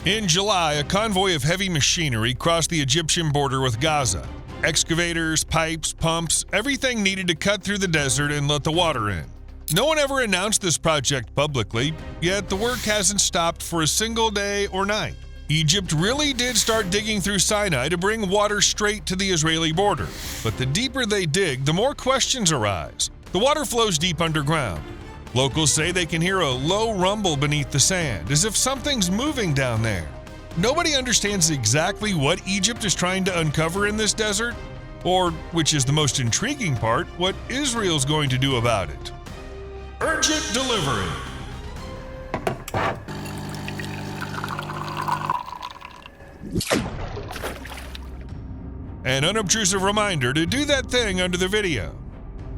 In July, a convoy of heavy machinery crossed the Egyptian border with Gaza. Excavators, pipes, pumps, everything needed to cut through the desert and let the water in. No one ever announced this project publicly, yet the work hasn't stopped for a single day or night. Egypt really did start digging through Sinai to bring water straight to the Israeli border. But the deeper they dig, the more questions arise. The water flows deep underground. Locals say they can hear a low rumble beneath the sand, as if something's moving down there. Nobody understands exactly what Egypt is trying to uncover in this desert, or, which is the most intriguing part, what Israel's going to do about it. Urgent delivery. An unobtrusive reminder to do that thing under the video.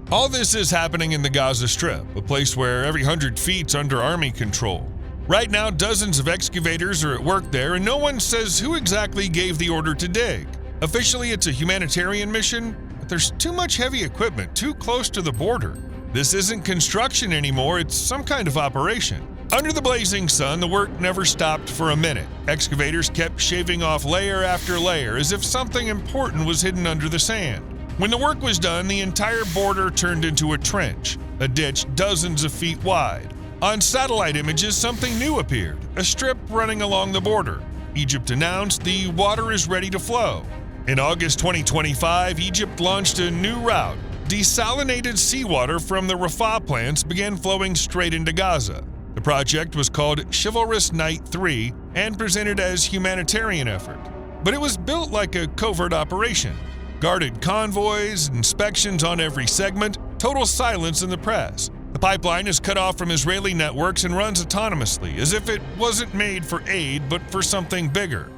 All this is happening in the Gaza Strip, a place where every 100 feet's under army control. Right now, dozens of excavators are at work there, and no one says who exactly gave the order to dig. Officially, it's a humanitarian mission, but there's too much heavy equipment too close to the border. This isn't construction anymore, it's some kind of operation. Under the blazing sun, the work never stopped for a minute. Excavators kept shaving off layer after layer, as if something important was hidden under the sand. When the work was done, the entire border turned into a trench, a ditch dozens of feet wide. On satellite images, something new appeared, a strip running along the border. Egypt announced the water is ready to flow. In August 2025, Egypt launched a new route. Desalinated seawater from the Rafah plants began flowing straight into Gaza. The project was called Chivalrous Night 3 and presented as humanitarian effort. But it was built like a covert operation. Guarded convoys, inspections on every segment, total silence in the press. The pipeline is cut off from Israeli networks and runs autonomously, as if it wasn't made for aid but for something bigger.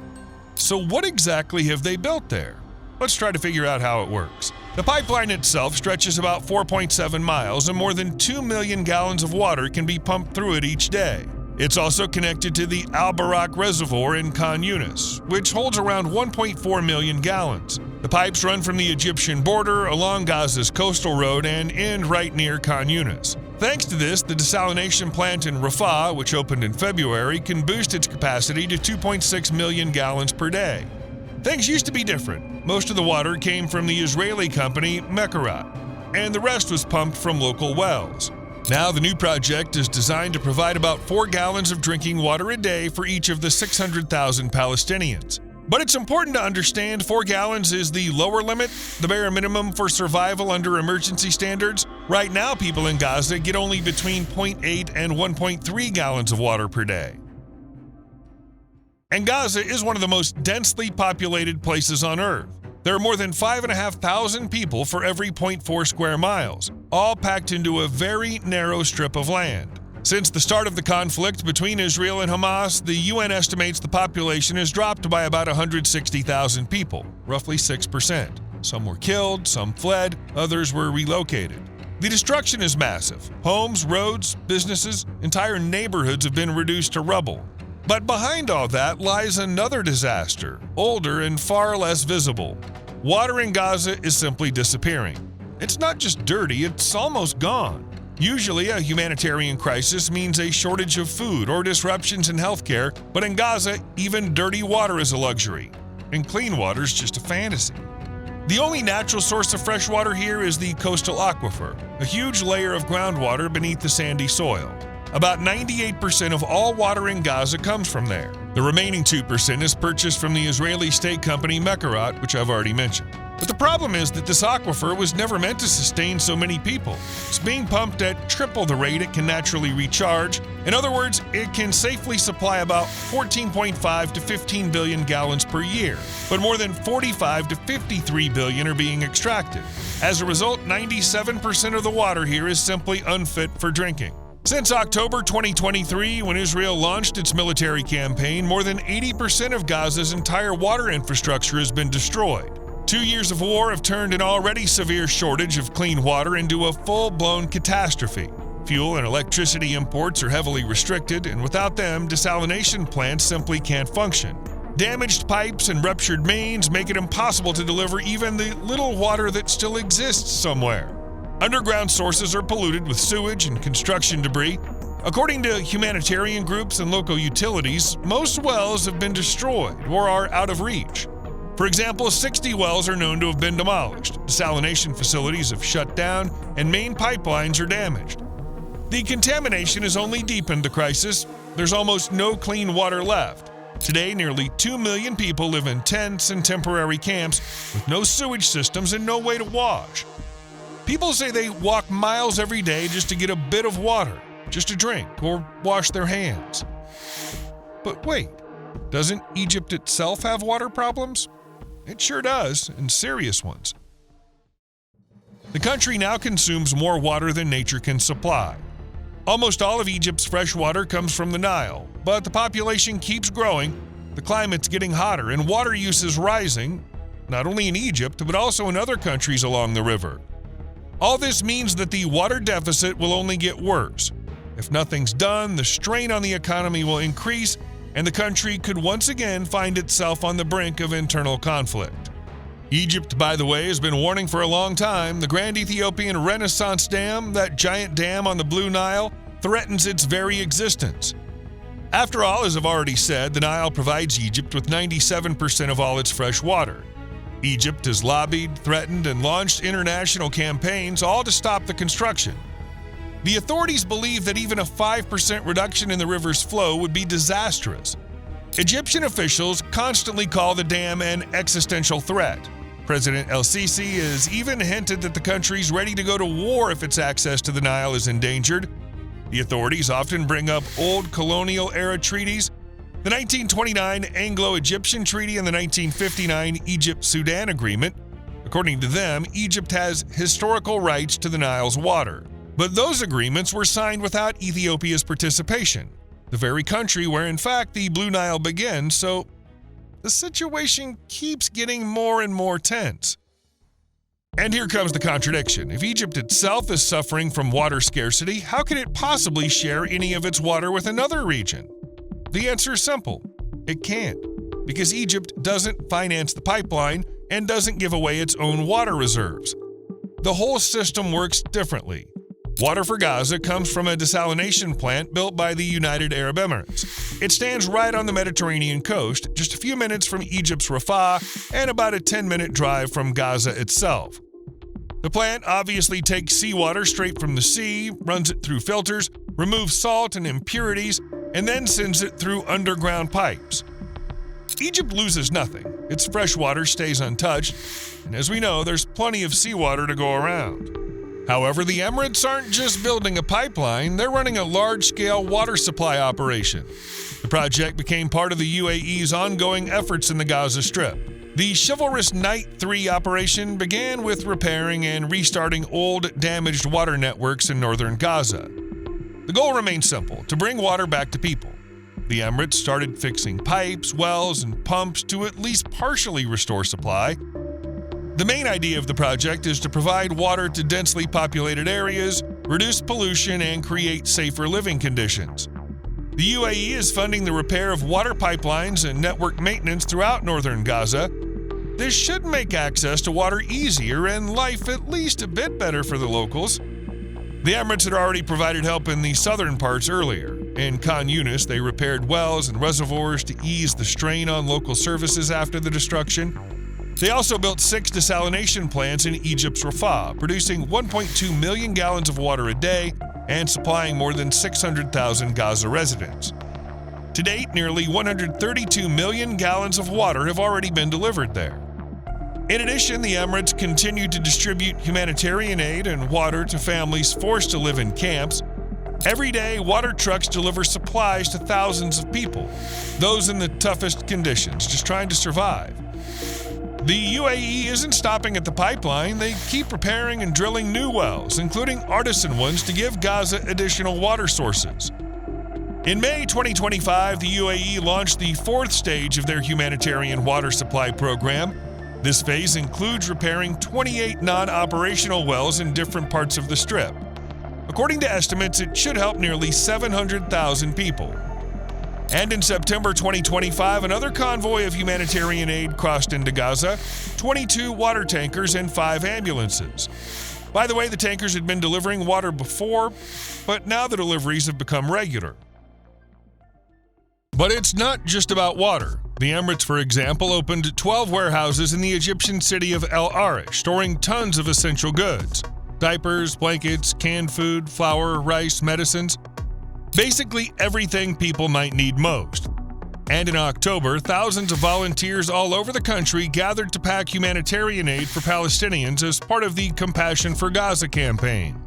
So what exactly have they built there? Let's try to figure out how it works. The pipeline itself stretches about 4.7 miles and more than 2 million gallons of water can be pumped through it each day. It's also connected to the Al Barak Reservoir in Khan Yunis, which holds around 1.4 million gallons. The pipes run from the Egyptian border along Gaza's coastal road and end right near Khan Yunis. Thanks to this, the desalination plant in Rafah, which opened in February, can boost its capacity to 2.6 million gallons per day. Things used to be different. Most of the water came from the Israeli company Mekarat, and the rest was pumped from local wells. Now the new project is designed to provide about 4 gallons of drinking water a day for each of the 600,000 Palestinians. But it's important to understand 4 gallons is the lower limit, the bare minimum for survival under emergency standards. Right now, people in Gaza get only between 0.8 and 1.3 gallons of water per day. And Gaza is one of the most densely populated places on Earth. There are more than 5,500 people for every 0.4 square miles, all packed into a very narrow strip of land. Since the start of the conflict between Israel and Hamas, the UN estimates the population has dropped by about 160,000 people, roughly 6%. Some were killed, some fled, others were relocated. The destruction is massive. Homes, roads, businesses, entire neighborhoods have been reduced to rubble. But behind all that lies another disaster, older and far less visible. Water in Gaza is simply disappearing. It's not just dirty, it's almost gone. Usually, a humanitarian crisis means a shortage of food or disruptions in healthcare, but in Gaza, even dirty water is a luxury, and clean water is just a fantasy. The only natural source of fresh water here is the coastal aquifer, a huge layer of groundwater beneath the sandy soil. About 98% of all water in Gaza comes from there. The remaining 2% is purchased from the Israeli state company Mekarat, which I've already mentioned. But the problem is that this aquifer was never meant to sustain so many people. It's being pumped at triple the rate it can naturally recharge. In other words, it can safely supply about 14.5 to 15 billion gallons per year, but more than 45 to 53 billion are being extracted. As a result, 97% of the water here is simply unfit for drinking. Since October 2023, when Israel launched its military campaign, more than 80% of Gaza's entire water infrastructure has been destroyed. 2 years of war have turned an already severe shortage of clean water into a full-blown catastrophe. Fuel and electricity imports are heavily restricted, and without them, desalination plants simply can't function. Damaged pipes and ruptured mains make it impossible to deliver even the little water that still exists somewhere. Underground sources are polluted with sewage and construction debris, According to humanitarian groups and local utilities, most wells have been destroyed or are out of reach. For example, 60 wells are known to have been demolished, desalination facilities have shut down, and main pipelines are damaged. The contamination has only deepened the crisis. There's almost no clean water left. Today, nearly 2 million people live in tents and temporary camps with no sewage systems and no way to wash. People say they walk miles every day just to get a bit of water, just to drink or wash their hands. But wait, doesn't Egypt itself have water problems? It sure does, and serious ones. The country now consumes more water than nature can supply. Almost all of Egypt's fresh water comes from the Nile, but the population keeps growing, the climate's getting hotter, and water use is rising, not only in Egypt, but also in other countries along the river. All this means that the water deficit will only get worse. If nothing's done, the strain on the economy will increase, and the country could once again find itself on the brink of internal conflict. Egypt, by the way, has been warning for a long time. The Grand Ethiopian Renaissance Dam, that giant dam on the Blue Nile, threatens its very existence. After all, as I've already said, the Nile provides Egypt with 97% of all its fresh water. Egypt has lobbied, threatened, and launched international campaigns, all to stop the construction. The authorities believe that even a 5% reduction in the river's flow would be disastrous. Egyptian officials constantly call the dam an existential threat. President El-Sisi has even hinted that the country's ready to go to war if its access to the Nile is endangered. The authorities often bring up old colonial-era treaties, the 1929 Anglo-Egyptian Treaty and the 1959 Egypt-Sudan Agreement. According to them, Egypt has historical rights to the Nile's water. But those agreements were signed without Ethiopia's participation, the very country where, in fact, the Blue Nile begins, so the situation keeps getting more and more tense. And here comes the contradiction. If Egypt itself is suffering from water scarcity, how can it possibly share any of its water with another region? The answer is simple. It can't, because Egypt doesn't finance the pipeline and doesn't give away its own water reserves. The whole system works differently. Water for Gaza comes from a desalination plant built by the United Arab Emirates. It stands right on the Mediterranean coast, just a few minutes from Egypt's Rafah and about a 10-minute drive from Gaza itself. The plant obviously takes seawater straight from the sea, runs it through filters, removes salt and impurities, and then sends it through underground pipes. Egypt loses nothing. Its fresh water stays untouched, and as we know, there's plenty of seawater to go around. However, the Emirates aren't just building a pipeline, they're running a large-scale water supply operation. The project became part of the UAE's ongoing efforts in the Gaza Strip. The chivalrous Night 3 operation began with repairing and restarting old, damaged water networks in northern Gaza. The goal remained simple: to bring water back to people. The Emirates started fixing pipes, wells, and pumps to at least partially restore supply. The main idea of the project is to provide water to densely populated areas, reduce pollution, and create safer living conditions. The UAE is funding the repair of water pipelines and network maintenance throughout northern Gaza. This should make access to water easier and life at least a bit better for the locals. The Emirates had already provided help in the southern parts earlier. In Khan Yunis, they repaired wells and reservoirs to ease the strain on local services after the destruction. They also built 6 desalination plants in Egypt's Rafah, producing 1.2 million gallons of water a day and supplying more than 600,000 Gaza residents. To date, nearly 132 million gallons of water have already been delivered there. In addition, the Emirates continue to distribute humanitarian aid and water to families forced to live in camps. Every day, water trucks deliver supplies to thousands of people, those in the toughest conditions, just trying to survive. The UAE isn't stopping at the pipeline. They keep repairing and drilling new wells, including artisan ones, to give Gaza additional water sources. In May 2025, the UAE launched the 4th stage of their humanitarian water supply program. This phase includes repairing 28 non-operational wells in different parts of the Strip. According to estimates, it should help nearly 700,000 people. And in September 2025, another convoy of humanitarian aid crossed into Gaza, 22 water tankers and 5 ambulances. By the way, the tankers had been delivering water before, but now the deliveries have become regular. But it's not just about water. The Emirates, for example, opened 12 warehouses in the Egyptian city of El Arish, storing tons of essential goods: diapers, blankets, canned food, flour, rice, medicines. Basically everything people might need most. And in October, thousands of volunteers all over the country gathered to pack humanitarian aid for Palestinians as part of the Compassion for Gaza campaign.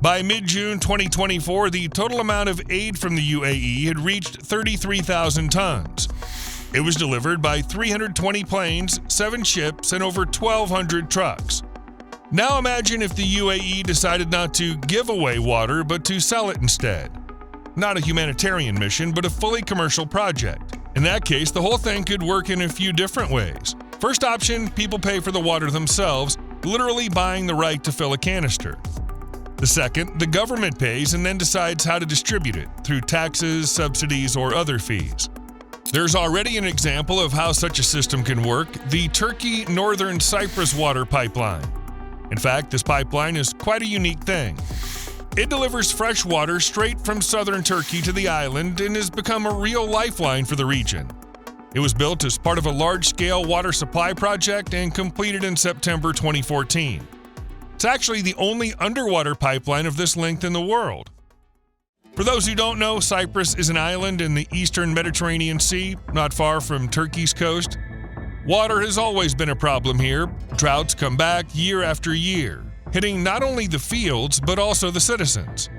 By mid-June 2024, the total amount of aid from the UAE had reached 33,000 tons. It was delivered by 320 planes, 7 ships, and over 1,200 trucks. Now imagine if the UAE decided not to give away water, but to sell it instead. Not a humanitarian mission, but a fully commercial project. In that case, the whole thing could work in a few different ways. First option, people pay for the water themselves, literally buying the right to fill a canister. The second, the government pays and then decides how to distribute it, through taxes, subsidies, or other fees. There's already an example of how such a system can work: the Turkey Northern Cyprus water pipeline. In fact, this pipeline is quite a unique thing. It delivers fresh water straight from southern Turkey to the island and has become a real lifeline for the region. It was built as part of a large-scale water supply project and completed in September 2014. It's actually the only underwater pipeline of this length in the world. For those who don't know, Cyprus is an island in the eastern Mediterranean Sea, not far from Turkey's coast. Water has always been a problem here. Droughts come back year after year, hitting not only the fields but also the citizens.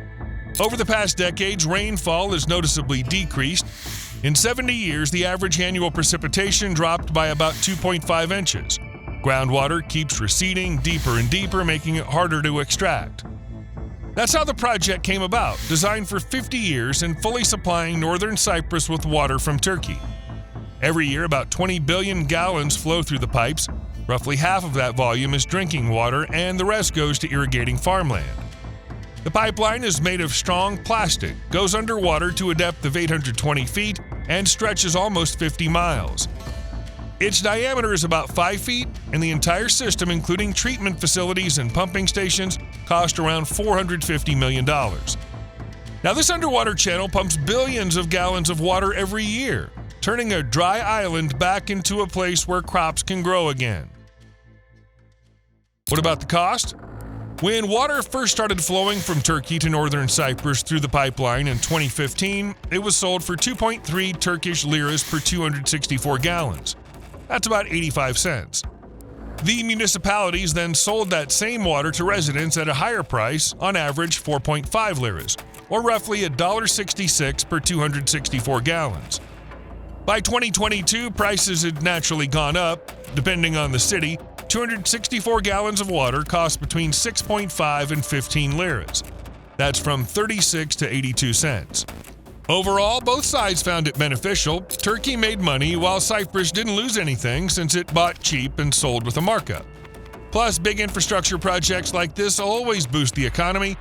Over the past decades, rainfall has noticeably decreased. In 70 years, the average annual precipitation dropped by about 2.5 inches. Groundwater keeps receding deeper and deeper, making it harder to extract. That's how the project came about, designed for 50 years and fully supplying northern Cyprus with water from Turkey. Every year, about 20 billion gallons flow through the pipes. Roughly half of that volume is drinking water, and the rest goes to irrigating farmland. The pipeline is made of strong plastic, goes underwater to a depth of 820 feet, and stretches almost 50 miles. Its diameter is about 5 feet, and the entire system, including treatment facilities and pumping stations, cost around $450 million. Now, this underwater channel pumps billions of gallons of water every year, turning a dry island back into a place where crops can grow again. What about the cost? When water first started flowing from Turkey to northern Cyprus through the pipeline in 2015, it was sold for 2.3 Turkish liras per 264 gallons. That's about 85 cents. The municipalities then sold that same water to residents at a higher price, on average 4.5 liras, or roughly $1.66 per 264 gallons. By 2022, prices had naturally gone up. Depending on the city, 264 gallons of water cost between 6.5 and 15 liras. That's from 36 to 82 cents. Overall, both sides found it beneficial. Turkey made money while Cyprus didn't lose anything since it bought cheap and sold with a markup. Plus, big infrastructure projects like this always boost the economy.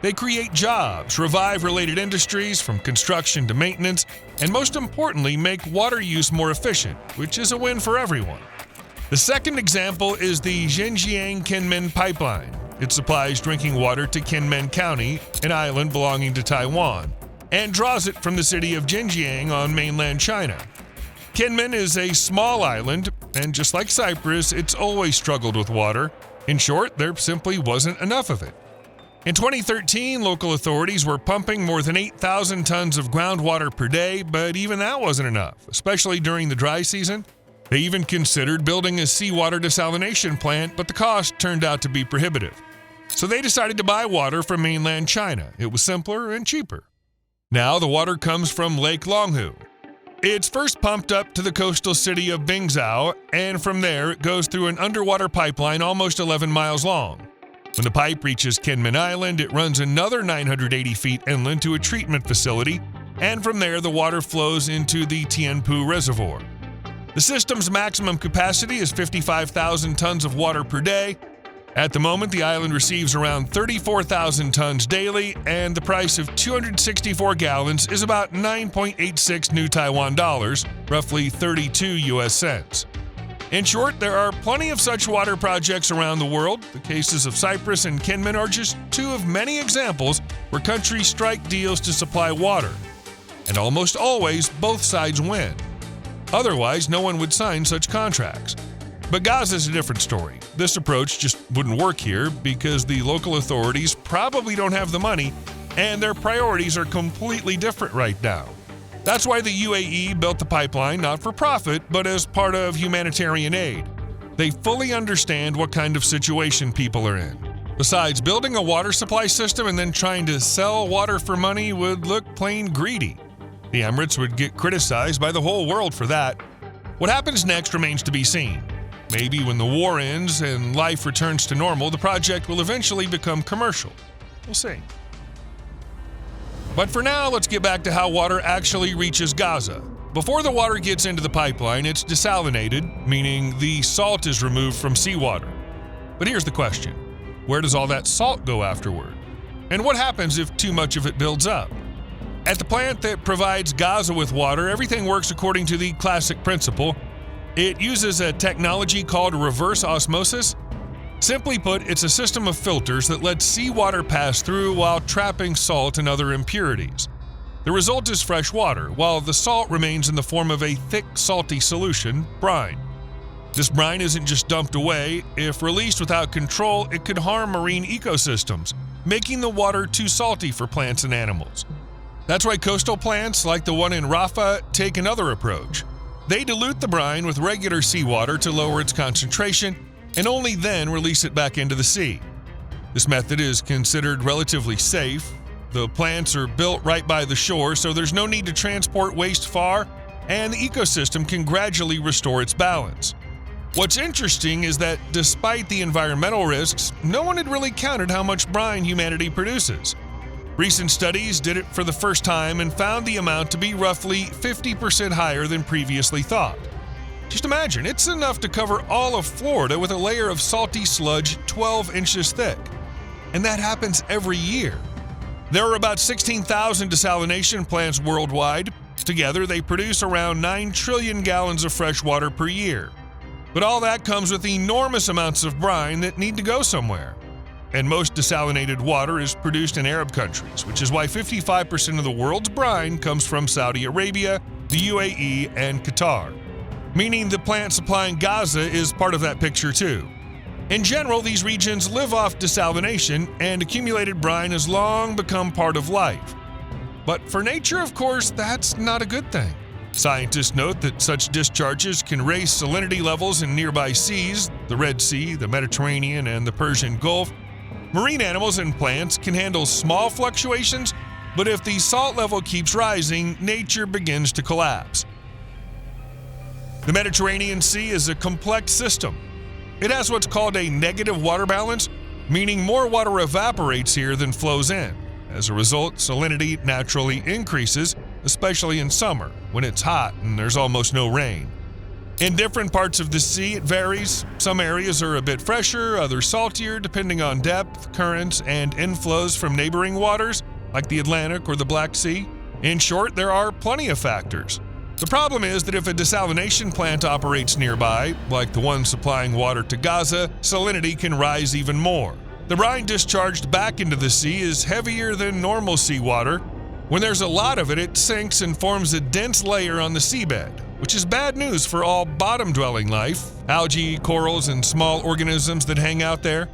They create jobs, revive related industries from construction to maintenance, and most importantly, make water use more efficient, which is a win for everyone. The second example is the Xinjiang-Kinmen pipeline. It supplies drinking water to Kinmen County, an island belonging to Taiwan, and draws it from the city of Xinjiang on mainland China. Kinmen is a small island, and just like Cyprus, it's always struggled with water. In short, there simply wasn't enough of it. In 2013, local authorities were pumping more than 8,000 tons of groundwater per day, but even that wasn't enough, especially during the dry season. They even considered building a seawater desalination plant, but the cost turned out to be prohibitive. So they decided to buy water from mainland China. It was simpler and cheaper. Now the water comes from Lake Longhu. It's first pumped up to the coastal city of Bingzhou, and from there it goes through an underwater pipeline almost 11 miles long. When the pipe reaches Kinmen Island, it runs another 980 feet inland to a treatment facility, and from there the water flows into the Tianpu Reservoir. The system's maximum capacity is 55,000 tons of water per day. At the moment, the island receives around 34,000 tons daily, and the price of 264 gallons is about 9.86 new Taiwan dollars, roughly 32 US cents. In short, there are plenty of such water projects around the world. The cases of Cyprus and Kinmen are just two of many examples where countries strike deals to supply water. And almost always, both sides win. Otherwise, no one would sign such contracts. But Gaza is a different story. This approach just wouldn't work here because the local authorities probably don't have the money and their priorities are completely different right now. That's why the UAE built the pipeline not for profit, but as part of humanitarian aid. They fully understand what kind of situation people are in. Besides, building a water supply system and then trying to sell water for money would look plain greedy. The Emirates would get criticized by the whole world for that. What happens next remains to be seen. Maybe when the war ends and life returns to normal, the project will eventually become commercial. We'll see. But for now, let's get back to how water actually reaches Gaza. Before the water gets into the pipeline, it's desalinated, meaning the salt is removed from seawater. But here's the question. Where does all that salt go afterward? And what happens if too much of it builds up? At the plant that provides Gaza with water, everything works according to the classic principle. It uses a technology called reverse osmosis. Simply put, it's a system of filters that lets seawater pass through while trapping salt and other impurities. The result is fresh water, while the salt remains in the form of a thick, salty solution, brine. This brine isn't just dumped away. If released without control, it could harm marine ecosystems, making the water too salty for plants and animals. That's why coastal plants, like the one in Rafah, take another approach. They dilute the brine with regular seawater to lower its concentration, and only then release it back into the sea. This method is considered relatively safe. The plants are built right by the shore, so there's no need to transport waste far, and the ecosystem can gradually restore its balance. What's interesting is that despite the environmental risks, no one had really counted how much brine humanity produces. Recent studies did it for the first time and found the amount to be roughly 50% higher than previously thought. Just imagine, it's enough to cover all of Florida with a layer of salty sludge 12 inches thick. And that happens every year. There are about 16,000 desalination plants worldwide. Together, they produce around 9 trillion gallons of fresh water per year. But all that comes with enormous amounts of brine that need to go somewhere. And most desalinated water is produced in Arab countries, which is why 55% of the world's brine comes from Saudi Arabia, the UAE, and Qatar. Meaning the plant supplying Gaza is part of that picture too. In general, these regions live off desalination, and accumulated brine has long become part of life. But for nature, of course, that's not a good thing. Scientists note that such discharges can raise salinity levels in nearby seas, the Red Sea, the Mediterranean, and the Persian Gulf. Marine animals and plants can handle small fluctuations, but if the salt level keeps rising, nature begins to collapse. The Mediterranean Sea is a complex system. It has what's called a negative water balance, meaning more water evaporates here than flows in. As a result, salinity naturally increases, especially in summer, when it's hot and there's almost no rain. In different parts of the sea, it varies. Some areas are a bit fresher, others saltier, depending on depth, currents, and inflows from neighboring waters, like the Atlantic or the Black Sea. In short, there are plenty of factors. The problem is that if a desalination plant operates nearby, like the one supplying water to Gaza, salinity can rise even more. The brine discharged back into the sea is heavier than normal seawater. When there's a lot of it, it sinks and forms a dense layer on the seabed, which is bad news for all bottom-dwelling life, algae, corals, and small organisms that hang out there.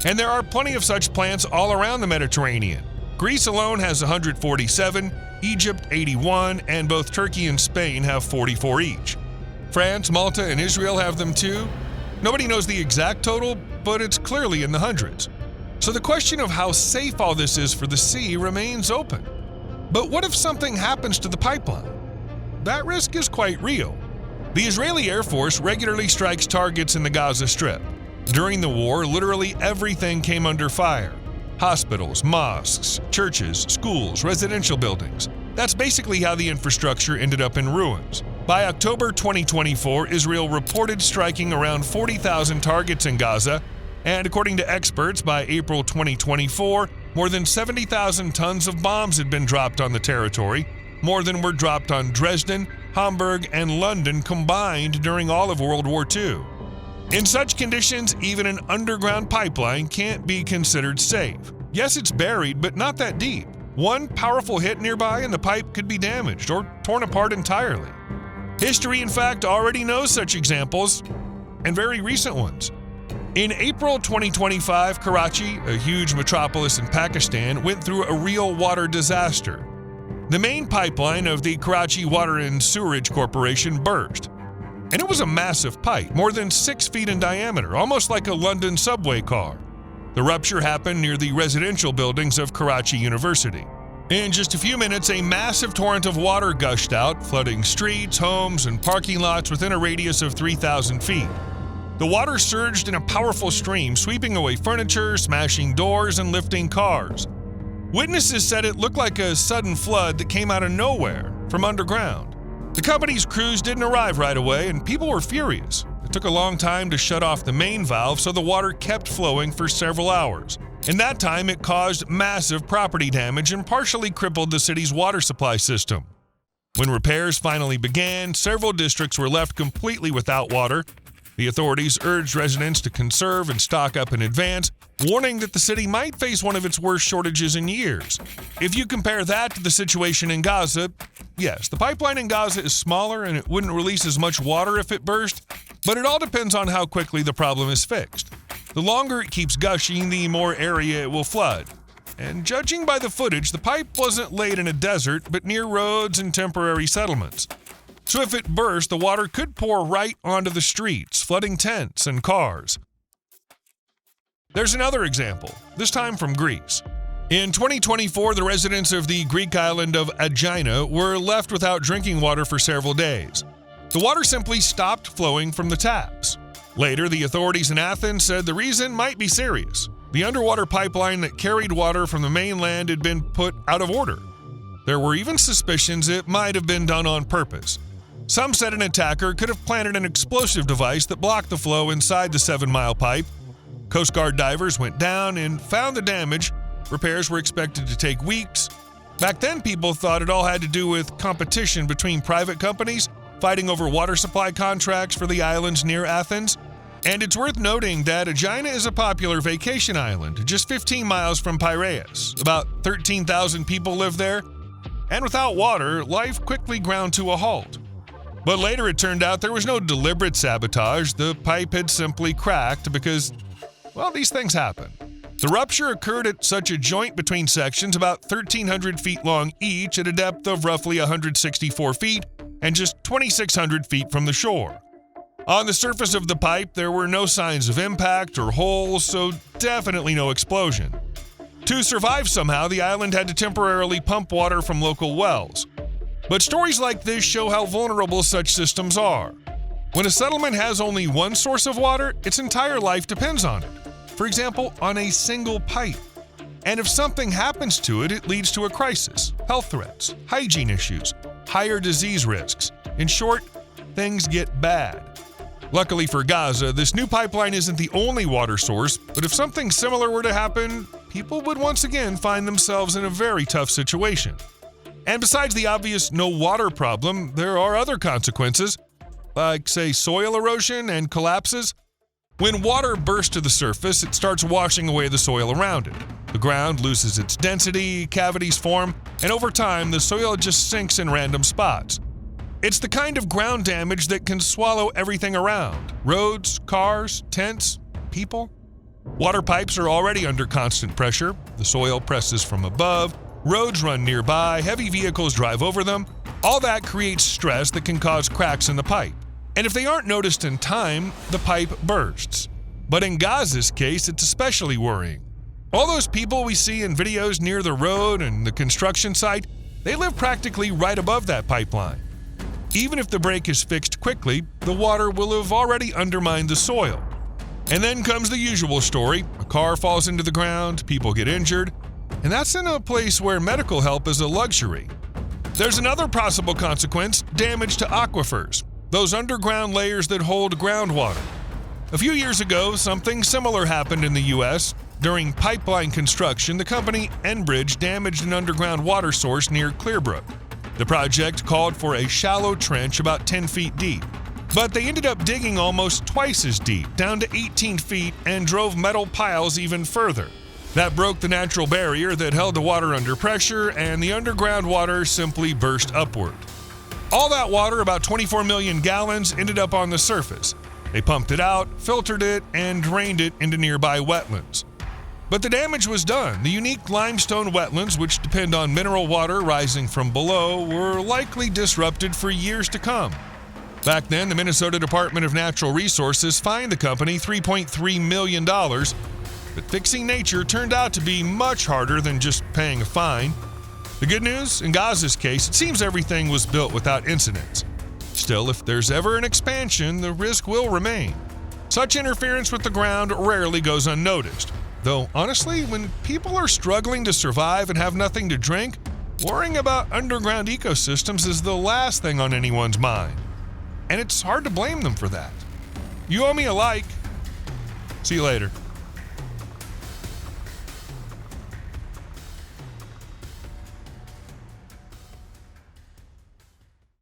And there are plenty of such plants all around the Mediterranean. Greece alone has 147, Egypt 81, and both Turkey and Spain have 44 each. France, Malta, and Israel have them too. Nobody knows the exact total, but it's clearly in the hundreds. So the question of how safe all this is for the sea remains open. But what if something happens to the pipeline? That risk is quite real. The Israeli Air Force regularly strikes targets in the Gaza Strip. During the war, literally everything came under fire. Hospitals, mosques, churches, schools, residential buildings. That's basically how the infrastructure ended up in ruins. By October 2024, Israel reported striking around 40,000 targets in Gaza, and according to experts, by April 2024, more than 70,000 tons of bombs had been dropped on the territory, more than were dropped on Dresden, Hamburg, and London combined during all of World War II. In such conditions, even an underground pipeline can't be considered safe. Yes, it's buried, but not that deep. One powerful hit nearby and the pipe could be damaged or torn apart entirely. History, in fact, already knows such examples, and very recent ones. In April 2025, Karachi, a huge metropolis in Pakistan, went through a real water disaster. The main pipeline of the Karachi Water and Sewerage Corporation burst. And it was a massive pipe, more than 6 feet in diameter, almost like a London subway car. The rupture happened near the residential buildings of Karachi University. In just a few minutes, a massive torrent of water gushed out, flooding streets, homes, and parking lots within a radius of 3,000 feet. The water surged in a powerful stream, sweeping away furniture, smashing doors, and lifting cars. Witnesses said it looked like a sudden flood that came out of nowhere, from underground. The company's crews didn't arrive right away, and people were furious. It took a long time to shut off the main valve, so the water kept flowing for several hours. In that time, it caused massive property damage and partially crippled the city's water supply system. When repairs finally began, several districts were left completely without water. The authorities urged residents to conserve and stock up in advance, warning that the city might face one of its worst shortages in years. If you compare that to the situation in Gaza, yes, the pipeline in Gaza is smaller and it wouldn't release as much water if it burst, but it all depends on how quickly the problem is fixed. The longer it keeps gushing, the more area it will flood. And judging by the footage, the pipe wasn't laid in a desert, but near roads and temporary settlements. So if it burst, the water could pour right onto the streets, flooding tents and cars. There's another example, this time from Greece. In 2024, the residents of the Greek island of Aegina were left without drinking water for several days. The water simply stopped flowing from the taps. Later, the authorities in Athens said the reason might be serious. The underwater pipeline that carried water from the mainland had been put out of order. There were even suspicions it might have been done on purpose. Some said an attacker could have planted an explosive device that blocked the flow inside the 7-mile pipe. Coast Guard divers went down and found the damage. Repairs were expected to take weeks. Back then, people thought it all had to do with competition between private companies fighting over water supply contracts for the islands near Athens. And it's worth noting that Aegina is a popular vacation island, just 15 miles from Piraeus. About 13,000 people live there. And without water, life quickly ground to a halt. But later it turned out there was no deliberate sabotage. The pipe had simply cracked because, well, these things happen. The rupture occurred at such a joint between sections about 1,300 feet long each at a depth of roughly 164 feet and just 2,600 feet from the shore. On the surface of the pipe, there were no signs of impact or holes, so definitely no explosion. To survive somehow, the island had to temporarily pump water from local wells. But stories like this show how vulnerable such systems are. When a settlement has only one source of water, its entire life depends on it. For example, on a single pipe. And if something happens to it, it leads to a crisis, health threats, hygiene issues, higher disease risks. In short, things get bad. Luckily for Gaza, this new pipeline isn't the only water source, but if something similar were to happen, people would once again find themselves in a very tough situation. And besides the obvious no water problem, there are other consequences, like, say, soil erosion and collapses. When water bursts to the surface, it starts washing away the soil around it. The ground loses its density, cavities form, and over time, the soil just sinks in random spots. It's the kind of ground damage that can swallow everything around: roads, cars, tents, people. Water pipes are already under constant pressure. The soil presses from above, roads run nearby, heavy vehicles drive over them. All that creates stress that can cause cracks in the pipe. And if they aren't noticed in time, the pipe bursts. But in Gaza's case, it's especially worrying. All those people we see in videos near the road and the construction site, they live practically right above that pipeline. Even if the break is fixed quickly, the water will have already undermined the soil. And then comes the usual story: a car falls into the ground, people get injured, and that's in a place where medical help is a luxury. There's another possible consequence: damage to aquifers, those underground layers that hold groundwater. A few years ago, something similar happened in the U.S. During pipeline construction, the company Enbridge damaged an underground water source near Clearbrook. The project called for a shallow trench about 10 feet deep, but they ended up digging almost twice as deep, down to 18 feet, and drove metal piles even further. That broke the natural barrier that held the water under pressure, and the underground water simply burst upward. All that water, about 24 million gallons, ended up on the surface. They pumped it out, filtered it, and drained it into nearby wetlands. But the damage was done. The unique limestone wetlands, which depend on mineral water rising from below, were likely disrupted for years to come. Back then, the Minnesota Department of Natural Resources fined the company $3.3 million, but fixing nature turned out to be much harder than just paying a fine. The good news, in Gaza's case, it seems everything was built without incidents. Still, if there's ever an expansion, the risk will remain. Such interference with the ground rarely goes unnoticed. Though, honestly, when people are struggling to survive and have nothing to drink, worrying about underground ecosystems is the last thing on anyone's mind. And it's hard to blame them for that. You owe me a like. See you later.